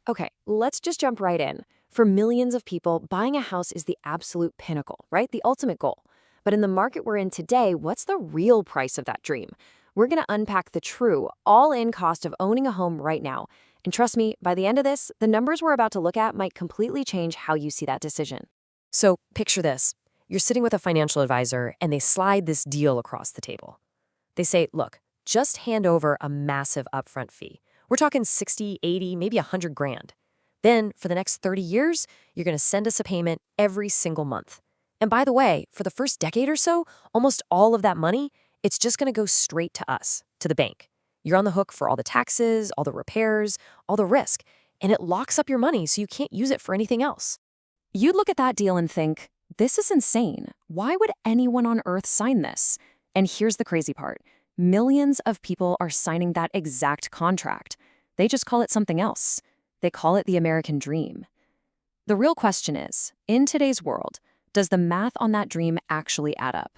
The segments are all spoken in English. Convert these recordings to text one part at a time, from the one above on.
Okay, let's just jump right in. For millions of people, buying a house is the absolute pinnacle, right? The ultimate goal. But in the market we're in today, what's the real price of that dream? We're going to unpack the true, all-in cost of owning a home right now. And trust me, by the end of this, the numbers we're about to look at might completely change how you see that decision. So picture this. You're sitting with a financial advisor and they slide this deal across the table. They say, look, just hand over a massive upfront fee. We're talking 60, 80, maybe 100 grand. Then, for the next 30 years, you're going to send us a payment every single month. And by the way, for the first decade or so, almost all of that money, it's just going to go straight to us, to the bank. You're on the hook for all the taxes, all the repairs, all the risk, and it locks up your money so you can't use it for anything else. You'd look at that deal and think, this is insane. Why would anyone on earth sign this? And here's the crazy part. Millions of people are signing that exact contract. They just call it something else. They call it the American dream. The real question is, in today's world, does the math on that dream actually add up?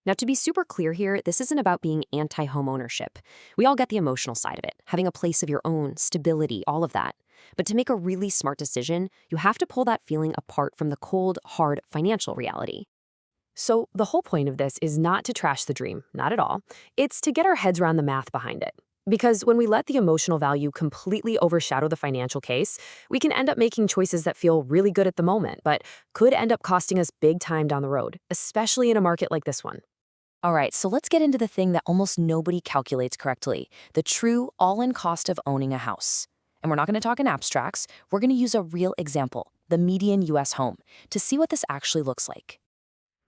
Now, to be super clear here, this isn't about being anti-homeownership. We all get the emotional side of it, having a place of your own, stability, all of that. But to make a really smart decision, you have to pull that feeling apart from the cold, hard financial reality. So the whole point of this is not to trash the dream, not at all. It's to get our heads around the math behind it. Because when we let the emotional value completely overshadow the financial case, we can end up making choices that feel really good at the moment, but could end up costing us big time down the road, especially in a market like this one. All right, so let's get into the thing that almost nobody calculates correctly, the true all-in cost of owning a house. And we're not going to talk in abstracts, we're going to use a real example, the median US home, to see what this actually looks like.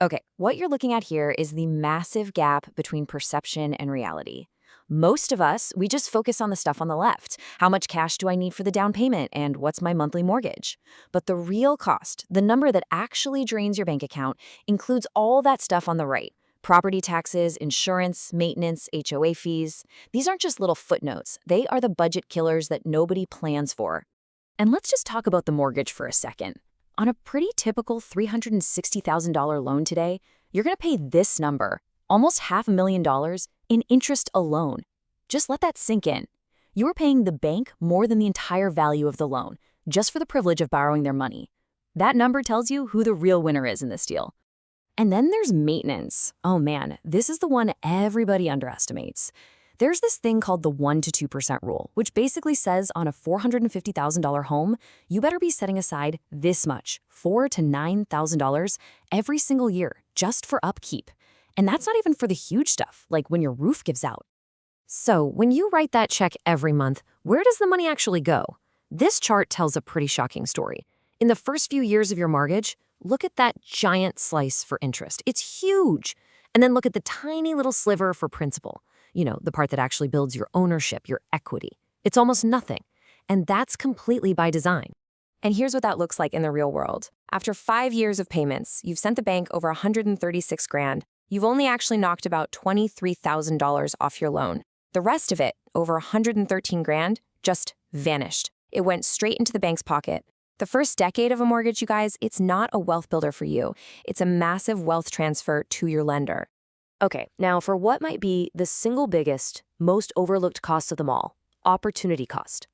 Okay, what you're looking at here is the massive gap between perception and reality. Most of us, we just focus on the stuff on the left. How much cash do I need for the down payment and what's my monthly mortgage? But the real cost, the number that actually drains your bank account, includes all that stuff on the right. Property taxes, insurance, maintenance, HOA fees. These aren't just little footnotes. They are the budget killers that nobody plans for. And let's just talk about the mortgage for a second. On a pretty typical $360,000 loan today, you're going to pay this number, almost $500,000, in interest alone. Just let that sink in. You're paying the bank more than the entire value of the loan, just for the privilege of borrowing their money. That number tells you who the real winner is in this deal. And then there's maintenance. Oh man, this is the one everybody underestimates. There's this thing called the 1 to 2% rule, which basically says on a $450,000 home, you better be setting aside this much, $4,000 to $9,000 every single year, just for upkeep. And that's not even for the huge stuff, like when your roof gives out. So when you write that check every month, where does the money actually go? This chart tells a pretty shocking story. In the first few years of your mortgage, look at that giant slice for interest. It's huge. And then look at the tiny little sliver for principal. You know, the part that actually builds your ownership, your equity. It's almost nothing. And that's completely by design. And here's what that looks like in the real world. After 5 years of payments, you've sent the bank over 136 grand. You've only actually knocked about $23,000 off your loan. The rest of it, over 113 grand, just vanished. It went straight into the bank's pocket. The first decade of a mortgage, you guys, it's not a wealth builder for you. It's a massive wealth transfer to your lender. Okay, now for what might be the single biggest, most overlooked cost of them all, opportunity cost.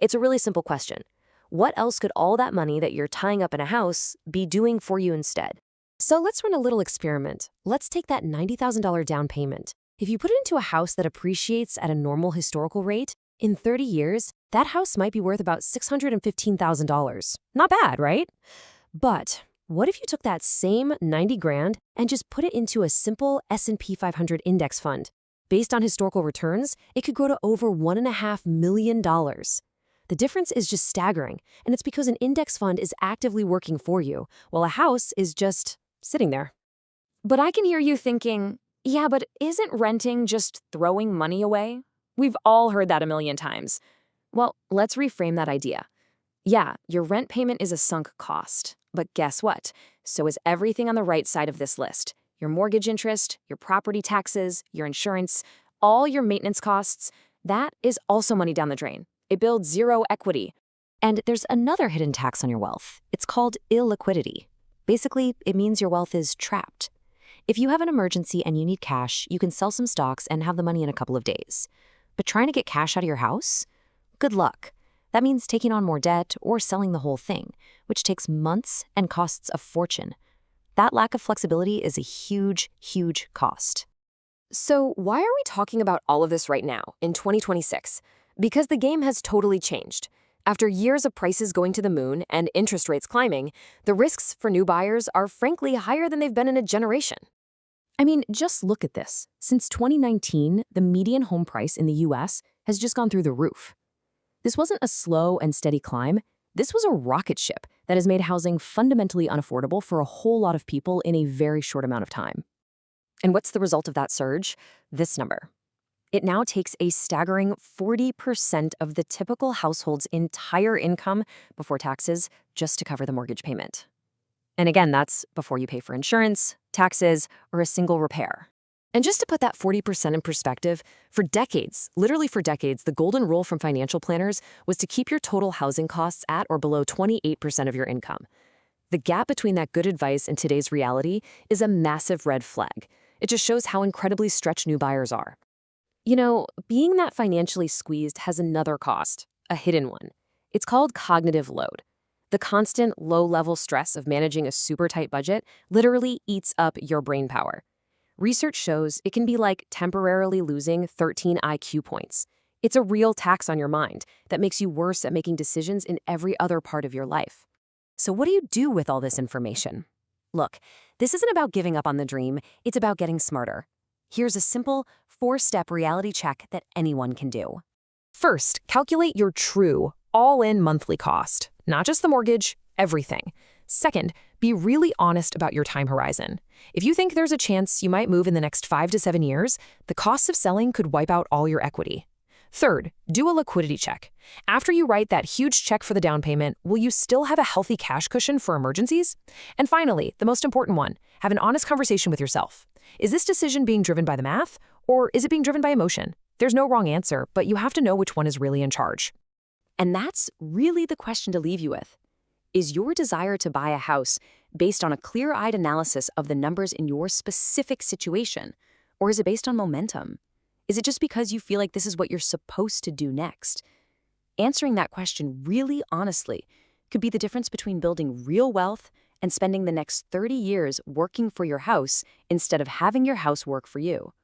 It's a really simple question. What else could all that money that you're tying up in a house be doing for you instead? So let's run a little experiment. Let's take that $90,000 down payment. If you put it into a house that appreciates at a normal historical rate, in 30 years, that house might be worth about $615,000. Not bad, right? But what if you took that same 90 grand and just put it into a simple S&P 500 index fund? Based on historical returns, it could grow to over $1.5 million. The difference is just staggering, and it's because an index fund is actively working for you, while a house is just sitting there. But I can hear you thinking, yeah, but isn't renting just throwing money away? We've all heard that a million times. Well, let's reframe that idea. Yeah, your rent payment is a sunk cost, but guess what? So is everything on the right side of this list. Your mortgage interest, your property taxes, your insurance, all your maintenance costs, that is also money down the drain. It builds zero equity. And there's another hidden tax on your wealth. It's called illiquidity. Basically, it means your wealth is trapped. If you have an emergency and you need cash, you can sell some stocks and have the money in a couple of days. But trying to get cash out of your house? Good luck. That means taking on more debt or selling the whole thing, which takes months and costs a fortune. That lack of flexibility is a huge, huge cost. So why are we talking about all of this right now, in 2026? Because the game has totally changed. After years of prices going to the moon and interest rates climbing, the risks for new buyers are frankly higher than they've been in a generation. I mean, just look at this. Since 2019, the median home price in the US has just gone through the roof. This wasn't a slow and steady climb. This was a rocket ship that has made housing fundamentally unaffordable for a whole lot of people in a very short amount of time. And what's the result of that surge? This number. It now takes a staggering 40% of the typical household's entire income before taxes just to cover the mortgage payment. And again, that's before you pay for insurance, taxes, or a single repair. And just to put that 40% in perspective, for decades, literally for decades, the golden rule from financial planners was to keep your total housing costs at or below 28% of your income. The gap between that good advice and today's reality is a massive red flag. It just shows how incredibly stretched new buyers are. You know, being that financially squeezed has another cost, a hidden one. It's called cognitive load. The constant low-level stress of managing a super tight budget literally eats up your brain power. Research shows it can be like temporarily losing 13 IQ points. It's a real tax on your mind that makes you worse at making decisions in every other part of your life. So what do you do with all this information? Look, this isn't about giving up on the dream, it's about getting smarter. Here's a simple 4-step reality check that anyone can do. First, calculate your true, all-in monthly cost, not just the mortgage, everything. Second, be really honest about your time horizon. If you think there's a chance you might move in the next 5 to 7 years, the cost of selling could wipe out all your equity. Third, do a liquidity check. After you write that huge check for the down payment, will you still have a healthy cash cushion for emergencies? And finally, the most important one, have an honest conversation with yourself. Is this decision being driven by the math, or is it being driven by emotion? There's no wrong answer, but you have to know which one is really in charge. And that's really the question to leave you with. Is your desire to buy a house based on a clear-eyed analysis of the numbers in your specific situation, or is it based on momentum? Is it just because you feel like this is what you're supposed to do next? Answering that question really honestly could be the difference between building real wealth and spending the next 30 years working for your house instead of having your house work for you.